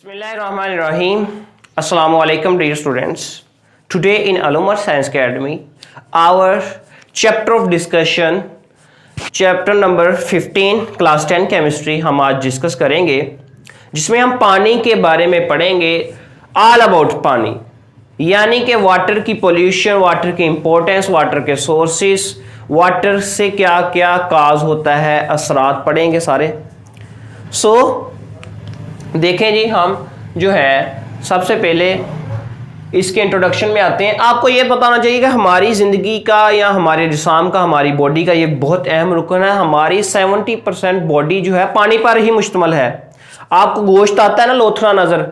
Bismillahirrahmanirrahim. Assalamu alaikum dear students. Today in Alumar Science Academy, our chapter of discussion, chapter number 15, class 10 chemistry हम आज discuss करेंगे, जिसमें हम पानी के बारे में पढ़ेंगे, all about पानी, यानी कि वाटर की पोल्यूशन, वाटर की इम्पोर्टेंस, वाटर के सोर्सेस, वाटर से क्या क्या काज होता है, असरात पढ़ेंगे सारे। देखें जी, हम जो है सबसे पहले इसके इंट्रोडक्शन में आते हैं। आपको ये बताना चाहिए कि हमारी ज़िंदगी का या हमारे जिस्म का, हमारी बॉडी का ये बहुत अहम रुकन है। हमारी 70% बॉडी जो है पानी पर ही मुश्तमिल है। आपको गोश्त आता है ना, लोथरा नज़र,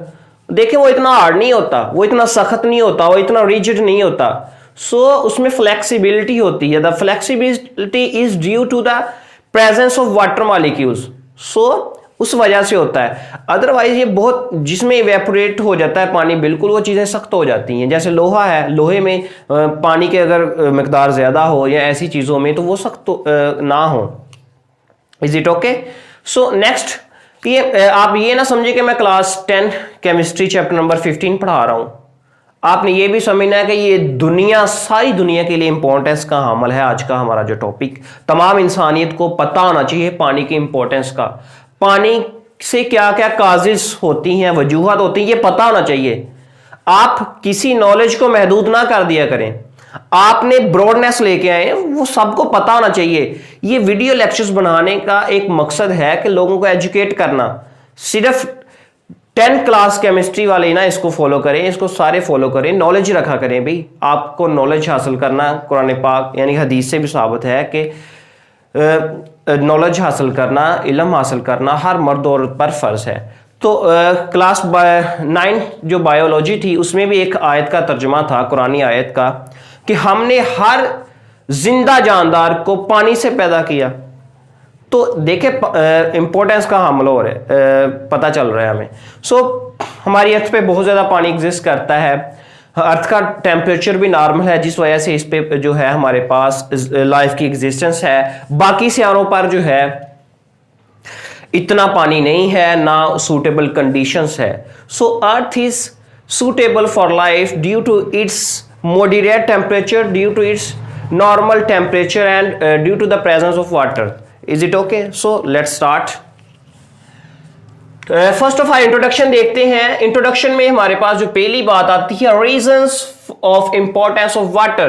देखें वो इतना हार्ड नहीं होता, वो इतना सख्त नहीं होता, वो इतना रिजिड नहीं होता। उसमें फ्लेक्सिबिलिटी होती है। The flexibility is due to the presence of water molecules. उस वजह से होता है। अदरवाइज ये बहुत, जिसमें इवेपोरेट हो जाता है पानी, बिल्कुल वो चीज़ें सख्त हो जाती हैं। जैसे लोहा है, लोहे में पानी के अगर मकदार ज़्यादा हो या ऐसी चीज़ों में, तो वो सख्त ना हो। Is it okay? So next, ये आप ये ना समझे कि मैं क्लास 10 केमिस्ट्री चैप्टर नंबर 15 पढ़ा रहा हूँ। आपने ये भी समझना है कि ये दुनिया, सारी दुनिया के लिए इंपॉर्टेंस का हामिल है। आज का हमारा जो टॉपिक, तमाम इंसानियत को पता होना चाहिए पानी की इंपॉर्टेंस का। पानी से क्या क्या काजेस होती हैं, वजूहत होती हैं, ये पता होना चाहिए। आप किसी नॉलेज को महदूद ना कर दिया करें। आपने ब्रॉडनेस लेके आए, वो सबको पता होना चाहिए। ये वीडियो लेक्चर्स बनाने का एक मकसद है कि लोगों को एजुकेट करना। सिर्फ 10 क्लास केमिस्ट्री वाले ना इसको फॉलो करें, इसको सारे फॉलो करें, नॉलेज रखा करें। भाई आपको नॉलेज हासिल करना, कुरान पाक यानी हदीस से भी साबित है कि नॉलेज हासिल करना, इल्म हासिल करना हर मर्द औरत पर फ़र्ज है। तो क्लास 9 जो बायोलॉजी थी, उसमें भी एक आयत का तर्जुमा था, कुरानी आयत का, कि हमने हर जिंदा जानदार को पानी से पैदा किया। तो देखे इंपॉर्टेंस का हमल हो रहा है, पता चल रहा है हमें। हमारी अर्थ पे बहुत ज़्यादा पानी एग्जिस्ट करता है। अर्थ का टेम्परेचर भी नॉर्मल है, जिस वजह से इस पे जो है हमारे पास लाइफ की एग्जिस्टेंस है। बाकी सियारों पर जो है इतना पानी नहीं है, ना सूटेबल कंडीशंस है। Earth is suitable for life due to its moderate temperature, due to its normal temperature and due to the presence of water. Is it okay? So let's start. First of all introduction देखते हैं। Introduction में हमारे पास जो पहली बात आती है, reasons of importance of water,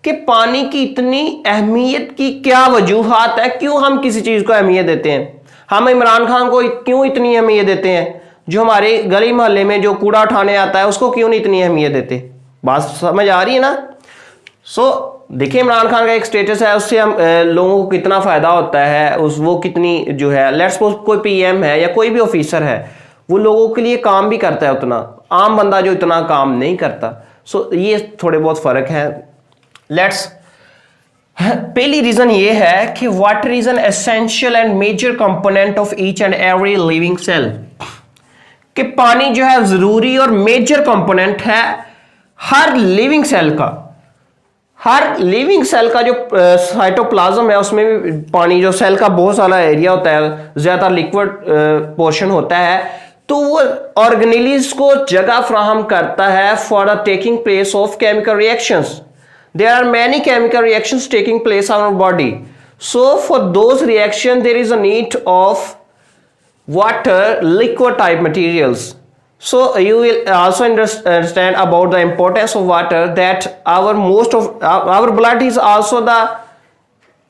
कि पानी की इतनी अहमियत की क्या वजूहात है, क्यों हम किसी चीज को अहमियत देते हैं। हम इमरान खान को क्यों इतनी अहमियत देते हैं, जो हमारे गली मोहल्ले में जो कूड़ा उठाने आता है उसको क्यों नहीं इतनी अहमियत देते। बात समझ आ रही है ना? देखिए इमरान खान का एक स्टेटस है, उससे हम लोगों को कितना फायदा होता है, वो कितनी जो है, लेट्स सपोज कोई पीएम है या कोई भी ऑफिसर है, वो लोगों के लिए काम भी करता है उतना, आम बंदा जो इतना काम नहीं करता। ये थोड़े बहुत फर्क है। पहली रीजन ये है कि water is an essential and major component of each and every living cell, कि पानी जो है जरूरी और मेजर कंपोनेंट है हर लिविंग सेल का। हर लिविंग सेल का जो साइटोप्लाज्म है, उसमें भी पानी, जो सेल का बहुत सारा एरिया होता है, ज्यादा लिक्विड पोर्शन होता है, तो वो ऑर्गेनेल्स को जगह फ्राहम करता है for the taking place of chemical reactions. There are many chemical reactions taking place on our body. For those reaction there is a need of water, liquid type materials. You will also understand about the importance of water, that our blood is also the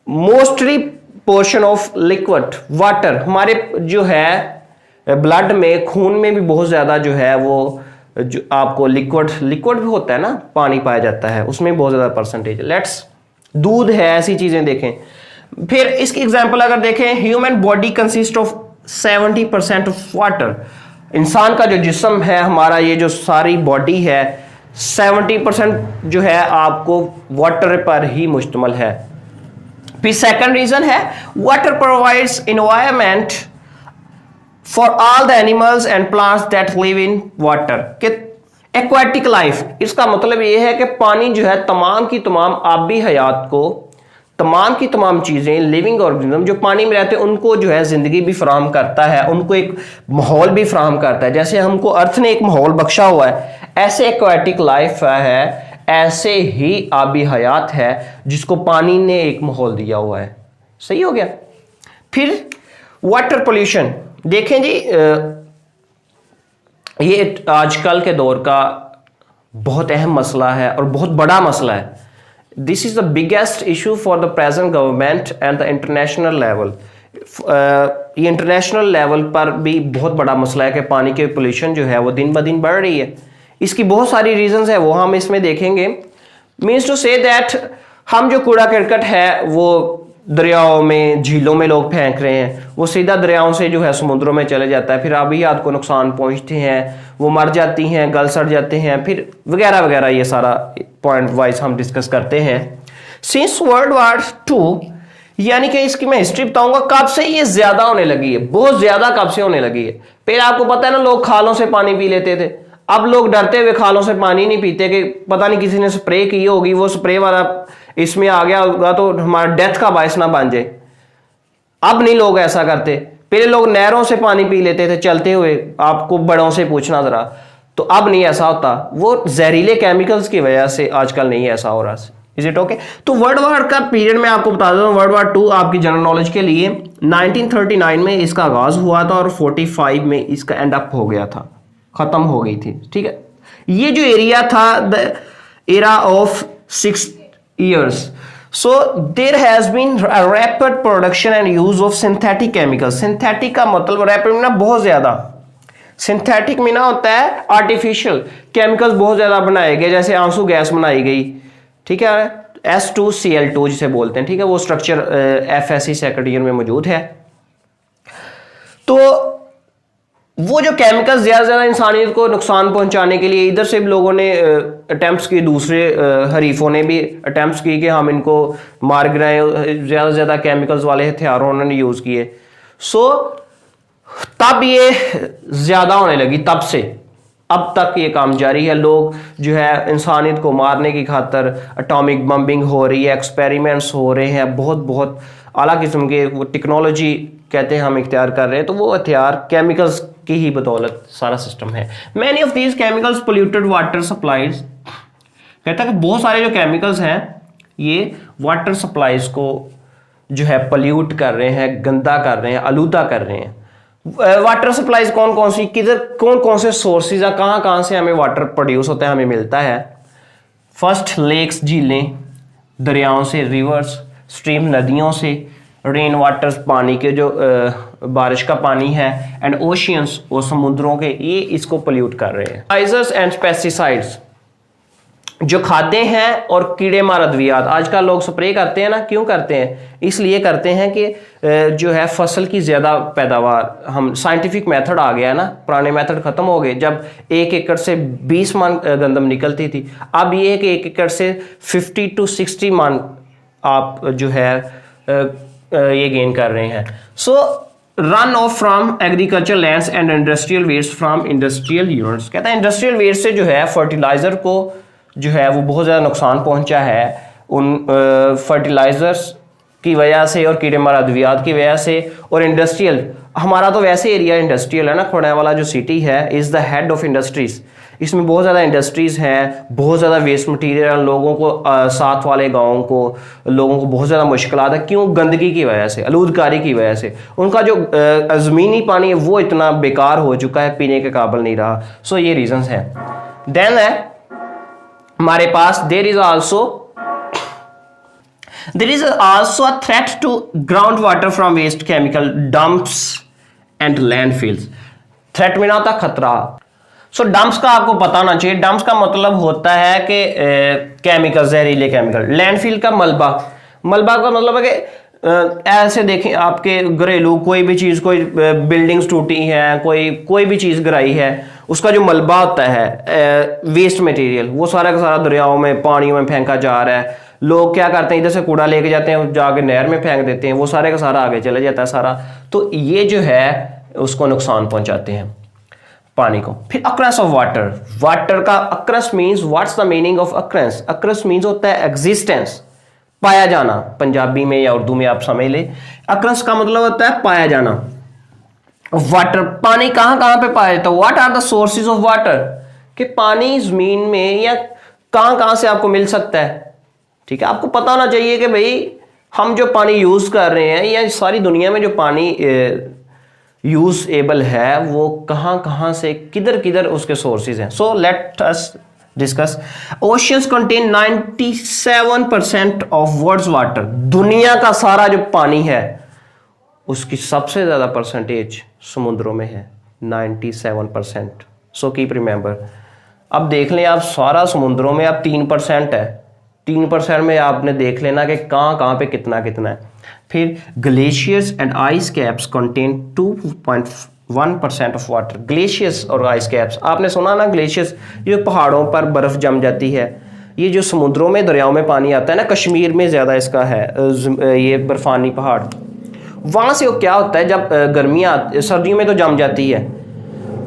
mostly portion of liquid water. हमारे जो है blood में, खून में भी बहुत ज़्यादा जो है वो जो आपको लिक्विड भी होता है ना, पानी पाया जाता है, उसमें बहुत ज़्यादा परसेंटेज। दूध है, ऐसी चीज़ें देखें। फिर इसकी एग्जांपल अगर देखें, human body consist of 70% of water. इंसान का जो जिस्म है हमारा, ये जो सारी बॉडी है, 70% जो है आपको वाटर पर ही मुश्तमिल है। फिर सेकंड रीजन है, water provides environment for all the animals and plants that live in water, कि एक्वाटिक लाइफ। इसका मतलब ये है कि पानी जो है तमाम की तमाम आबी हयात को तमाम की तमाम चीज़ें, लिविंग ऑर्गेनिज्म जो पानी में रहते हैं उनको जो है ज़िंदगी भी फराहम करता है, उनको एक माहौल भी फराहम करता है। जैसे हमको अर्थ ने एक माहौल बख्शा हुआ है, ऐसे एक्वाटिक लाइफ है, ऐसे ही आबी हयात है जिसको पानी ने एक माहौल दिया हुआ है। सही हो गया। फिर वाटर पोल्यूशन देखें जी, ये आजकल के दौर का बहुत अहम मसला है और बहुत बड़ा मसला है। This is the biggest issue for the present government and the international level. ये इंटरनेशनल लेवल पर भी बहुत बड़ा मसला है कि पानी के पोल्यूशन जो है वो दिन ब दिन बढ़ रही है। इसकी बहुत सारी रीजंस है, वो हम इसमें देखेंगे। मीन्स टू से दैट हम जो कूड़ा करकट है वो दरियाओं में, झीलों में लोग फेंक रहे हैं, वो सीधा दरियाओं से जो है समुद्रों में चले जाता है, फिर आबियात को नुकसान पहुंचते हैं, वो मर जाती हैं, गल सड़ जाते हैं, फिर वगैरह वगैरह। ये सारा पॉइंट वाइज हम डिस्कस करते हैं। सिंस वर्ल्ड वॉर टू, यानी कि इसकी मैं हिस्ट्री बताऊंगा कब से ये ज्यादा होने लगी है, बहुत ज्यादा कब से होने लगी है। पहले आपको पता है ना, लोग खालों से पानी पी लेते थे। अब लोग डरते हुए खालों से पानी नहीं पीते कि पता नहीं किसी ने स्प्रे की होगी, वो स्प्रे वाला इसमें आ गया होगा तो हमारा डेथ का बायस ना बन जाए। अब नहीं लोग ऐसा करते। पहले लोग नहरों से पानी पी लेते थे चलते हुए, आपको बड़ों से पूछना जरा, तो अब नहीं ऐसा होता। वो जहरीले केमिकल्स की वजह से आजकल नहीं ऐसा हो रहा। Is it okay? तो वर्ल्ड वॉर का पीरियड में आपको बता दूं, वर्ल्ड वॉर 2 आपकी जनरल नॉलेज के लिए 1939 में इसका आगाज हुआ था और 45 में इसका एंड अप हो गया था, खत्म हो गई थी। ठीक है, ये जो एरिया था the era of 6 years. So there has been a rapid production and use of synthetic chemicals. Synthetic का मतलब रैपिड में ना बहुत ज्यादा, सिंथेटिक में ना होता है आर्टिफिशियल केमिकल्स बहुत ज्यादा बनाए गए। जैसे आंसू गैस बनाई गई, ठीक है, S2Cl2 जिसे बोलते हैं, ठीक है, वो स्ट्रक्चर FSC सेकंड ईयर में मौजूद है। तो वो जो केमिकल्स ज्यादा से ज्यादा इंसानियत को नुकसान पहुंचाने के लिए, इधर से भी लोगों ने अटेम्प्ट्स की, दूसरे हरीफों ने भी अटेम्प्ट्स की कि हम इनको मार गिराएं, ज्यादा से ज्यादा केमिकल्स वाले हथियारों उन्होंने यूज किए। सो तब ये ज्यादा होने लगी, तब से अब तक ये काम जारी है। लोग जो है इंसानियत को मारने की खातर एटॉमिक बम्बिंग हो रही है, एक्सपेरिमेंट्स हो रहे हैं, बहुत बहुत आला किस्म के वो टेक्नोलॉजी कहते हैं हम इख्तियार कर रहे हैं। तो वो हथियार केमिकल्स की ही बदौलत सारा सिस्टम है। Many of these chemicals polluted water supplies, कहता है कि बहुत सारे जो केमिकल्स हैं ये वाटर सप्लाईज को जो है पोल्यूट कर रहे हैं, गंदा कर रहे हैं, आलूदा कर रहे हैं। वाटर सप्लाईज कौन कौन सी, किधर कौन कौन से सोर्सेज है, कहाँ कहाँ से हमें वाटर प्रोड्यूस होता है, हमें मिलता है। फर्स्ट लेक्स, झीलें, दरियाओं से, रिवर्स, स्ट्रीम, नदियों से, रेन वाटर, पानी के जो बारिश का पानी है, एंड ओशियंस, वो समुद्रों के, ये इसको पोल्यूट कर रहे हैं। फर्टिलाइजर्स एंड पेस्टिसाइड्स, जो खाद्य हैं और कीड़े मार अद्वियात। आजकल लोग स्प्रे करते हैं ना, क्यों करते हैं? इसलिए करते हैं कि जो है फसल की ज़्यादा पैदावार, हम साइंटिफिक मेथड आ गया है ना, पुराने मेथड ख़त्म हो गए। जब 1 एकड़ से 20 मन गंदम निकलती थी, अब ये है कि 1 एकड़ से 50 to 60 मन आप जो है ये गेन कर रहे हैं। So run off from agriculture lands and industrial waste from industrial units, कहता है इंडस्ट्रियल वेस्ट से जो है फर्टिलाइजर को जो है वो बहुत ज़्यादा नुकसान पहुंचा है, उन फर्टिलाइजर्स की वजह से और कीड़े मार अद्वियात की वजह से। और इंडस्ट्रियल, हमारा तो वैसे एरिया इंडस्ट्रियल है ना, खोड़ा वाला जो सिटी है is the head of industries. इसमें बहुत ज़्यादा इंडस्ट्रीज़ हैं, बहुत ज़्यादा वेस्ट मटीरियल, लोगों को साथ वाले गाँव को, लोगों को बहुत ज़्यादा मुश्किलात है। क्यों? गंदगी की वजह से, आलूदकारी की वजह से। उनका जो ज़मीनी पानी है वो इतना बेकार हो चुका है, पीने के काबिल नहीं रहा। सो ये रीजंस हैं। देन है हमारे पास there is also a threat to ground water from waste chemical dumps and landfills. Threat में ना होता खतरा। सो डंप्स का आपको पता होना चाहिए। डंप्स का मतलब होता है कि केमिकल, जहरीले केमिकल। लैंडफिल का मलबा, मलबा का मतलब है कि ऐसे देखें आपके घरेलू कोई भी चीज़, कोई बिल्डिंग्स टूटी हैं, कोई भी चीज़ गिराई है, उसका जो मलबा होता है वेस्ट मटेरियल, वो सारा का सारा दरियाओं में, पानियों में फेंका जा रहा है। लोग क्या करते हैं, इधर से कूड़ा लेके जाते हैं, जाके नहर में फेंक देते हैं, वो सारे का सारा आगे चले जाता है सारा। तो ये जो है उसको नुकसान पहुंचाते हैं पानी को। फिर अक्रस ऑफ वाटर, वाटर का across means, what's the meaning of across? Across means होता है एग्जिस्टेंस, पाया जाना, पंजाबी में या उर्दू में आप समझ ले, अक्रंस का मतलब होता है पाया जाना। वाटर, पानी कहां कहां पे पाया जाता है? What are the sources of water, कि पानी जमीन में या कहां कहां से आपको मिल सकता है। ठीक है, आपको पता होना चाहिए कि भाई हम जो पानी यूज कर रहे हैं या सारी दुनिया में जो पानी यूजेबल है वो कहां कहां से किधर किधर उसके सोर्सेज हैं। So let us discuss. Oceans contain 97% of world's water, दुनिया का सारा जो पानी है उसकी सबसे ज्यादा परसेंटेज समुद्रों में है, 97%। So keep remember. अब देख लें आप, सारा समुद्रों में अब 3% है, 3% में आपने देख लेना कि कहां कहां पे कितना कितना है। फिर glaciers and ice caps contain 2.1% of water. Glaciers और आइस कैप्स, आपने सुना ना, ग्लेशियर्स जो पहाड़ों पर बर्फ जम जाती है, ये जो समुद्रों में दरियाओं में पानी आता है ना, कश्मीर में ज़्यादा इसका है, ये बर्फानी पहाड़, वहाँ से वो क्या होता है, जब गर्मियाँ सर्दियों में तो जम जाती है,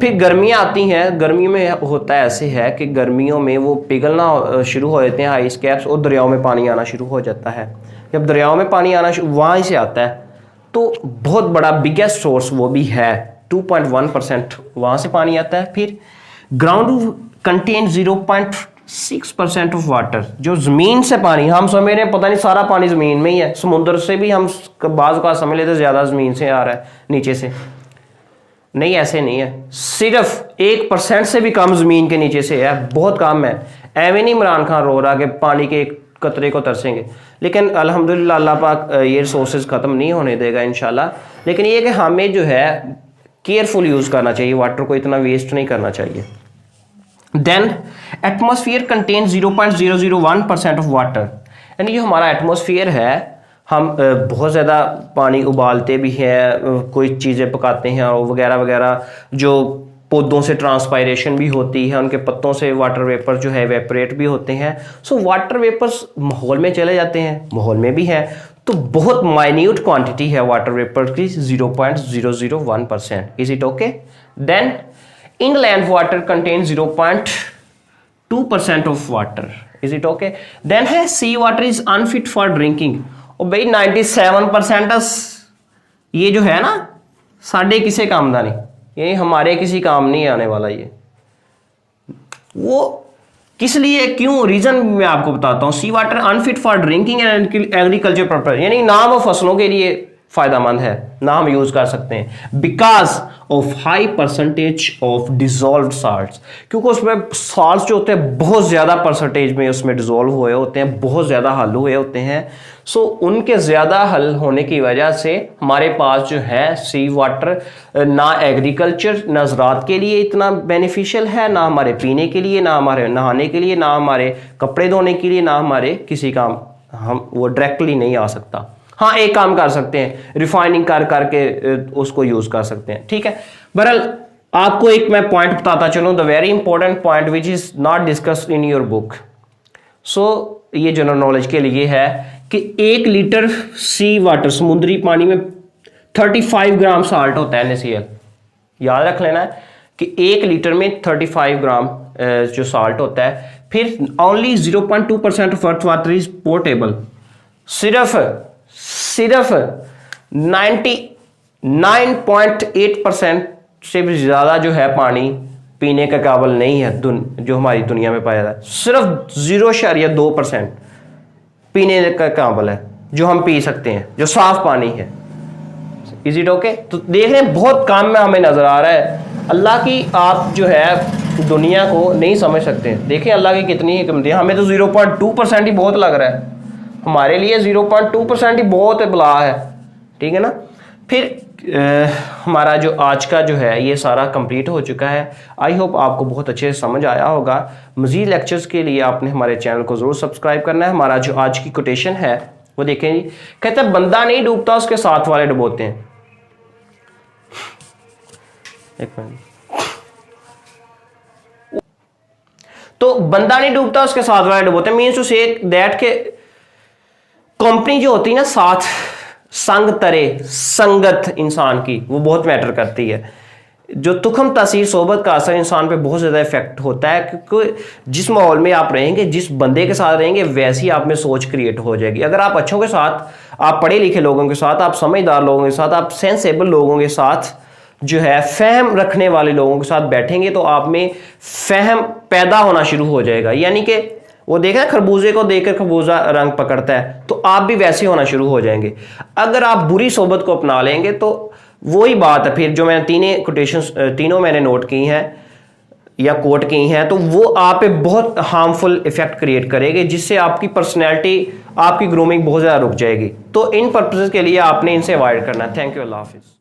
फिर गर्मियाँ आती हैं, गर्मी में होता है ऐसे है कि गर्मियों में वो पिघलना शुरू हो जाते हैं आइस कैप्स और दरियाओं में पानी आना शुरू हो जाता है। जब दरियाओं में पानी आना वहाँ से आता है तो बहुत बड़ा बिगेस्ट सोर्स वो भी है, 2.1% वहाँ से पानी आता है। फिर ग्राउंड कंटेन 0.6% ऑफ वाटर, जो ज़मीन से पानी, हम समझ रहे हैं पता नहीं सारा पानी ज़मीन में ही है, समुद्र से भी हम बाज़ का समझ लेते ज़्यादा ज़मीन से आ रहा है नीचे से, नहीं ऐसे नहीं है, सिर्फ 1% से भी कम ज़मीन के नीचे से है, बहुत कम है। एवं नहीं इमरान खान रो रहा कि पानी के एक कतरे को तरसेंगे, लेकिन अल्हम्दुलिल्लाह अल्लाह पाक ये रिसोर्सेज ख़त्म नहीं होने देगा इंशाल्लाह। लेकिन ये कि हमें जो है केयरफुल यूज़ करना चाहिए, वाटर को इतना वेस्ट नहीं करना चाहिए। Then atmosphere contain 0.001% of water, यानी जो हमारा एटमॉस्फेयर है, हम बहुत ज़्यादा पानी उबालते भी हैं, कोई चीज़ें पकाते हैं और वगैरह वगैरह, जो पौधों से ट्रांसपायरेशन भी होती है, उनके पत्तों से वाटर वेपर जो है वेपरेट भी होते हैं। सो वाटर वेपर्स माहौल में चले जाते हैं, माहौल में भी है, तो बहुत माइन्यूट क्वांटिटी है वाटर वेपर की, 0.001%। Is it okay? Then inland water contain 0.2% of water. Is it okay? Then है sea water is unfit for drinking. और भाई 97% ये जो है ना, साढ़े किसी काम का नहीं, ये हमारे किसी काम नहीं आने वाला। ये वो किस लिए, क्यों, रीजन मैं आपको बताता हूँ। Sea water unfit for drinking and agriculture purpose, यानी ना वो फसलों के लिए फायदेमंद है, ना हम यूज कर सकते हैं, because of high percentage of dissolve salts, क्योंकि उसमें साल्ट्स जो होते हैं बहुत ज्यादा परसेंटेज में उसमें डिजोल्व हुए होते हैं, बहुत ज्यादा हल हुए होते हैं। सो उनके ज्यादा हल होने की वजह से हमारे पास जो है सी वाटर ना एग्रीकल्चर, ना ज़राअत के लिए इतना बेनिफिशियल है, ना हमारे पीने के लिए, ना हमारे नहाने के लिए, ना हमारे कपड़े धोने के लिए, ना हमारे किसी काम, हम वो डायरेक्टली नहीं आ सकता। हाँ, एक काम कर सकते हैं, रिफाइनिंग कर करके उसको यूज कर सकते हैं। ठीक है, बहरहाल आपको एक मैं पॉइंट बताता चलूं, the very important point which is not discussed in your book. So ये जनरल नॉलेज के लिए है कि 1 लीटर सी वाटर, समुद्री पानी में 35 ग्राम साल्ट होता है, NaCl। याद रख लेना है कि 1 लीटर में 35 ग्राम जो साल्ट होता है। फिर only 0.2% of earth water is portable, सिर्फ 99.8% से भी ज्यादा जो है पानी पीने के काबिल नहीं है, जो हमारी दुनिया में पाया जाता है। सिर्फ 0.2% पीने का काबिल है जो हम पी सकते हैं, जो साफ पानी है। Is it okay? तो देख रहे हैं बहुत काम में हमें नजर आ रहा है। अल्लाह की आप जो है दुनिया को नहीं समझ सकते। देखें अल्लाह की कितनी हिकमत है। हमें तो 0.2% ही बहुत लग रहा है, हमारे लिए 0.2% ही बहुत बला है। ठीक है ना? फिर हमारा जो आज का जो है ये सारा कंप्लीट हो चुका है। आई होप आपको बहुत अच्छे से समझ आया होगा। मज़ीद लेक्चर्स के लिए आपने हमारे चैनल को ज़रूर सब्सक्राइब करना है। हमारा जो आज की कोटेशन है वो देखें जी, कहते हैं बंदा नहीं डूबता उसके साथ वाले डुबोते हैं। एक मिनट, तो बंदा नहीं डूबता उसके साथ वाले डुबोते, मीन्स टू से दैट के कंपनी जो होती है ना, साथ संग तरे, संगत इंसान की वो बहुत मैटर करती है। जो तुखम तासीर सोबत का असर इंसान पे बहुत ज़्यादा इफेक्ट होता है, क्योंकि जिस माहौल में आप रहेंगे, जिस बंदे के साथ रहेंगे, वैसी आप में सोच क्रिएट हो जाएगी। अगर आप अच्छों के साथ, आप पढ़े लिखे लोगों के साथ, आप समझदार लोगों के साथ, आप सेंसेबल लोगों के साथ जो है फहम रखने वाले लोगों के साथ बैठेंगे तो आप में फहम पैदा होना शुरू हो जाएगा। यानी कि वो देखा खरबूजे को देखकर खरबूजा रंग पकड़ता है, तो आप भी वैसे होना शुरू हो जाएंगे। अगर आप बुरी सोबत को अपना लेंगे तो वही बात है फिर जो मैंने तीनों मैंने नोट की हैं या कोट की हैं, तो वो आप पे बहुत हार्मफुल इफेक्ट क्रिएट करेगी, जिससे आपकी पर्सनैलिटी, आपकी ग्रूमिंग बहुत ज़्यादा रुक जाएगी। तो इन पर्पसेस के लिए आपने इनसे अवॉइड करना है। थैंक यू, अल्लाह हाफिज़।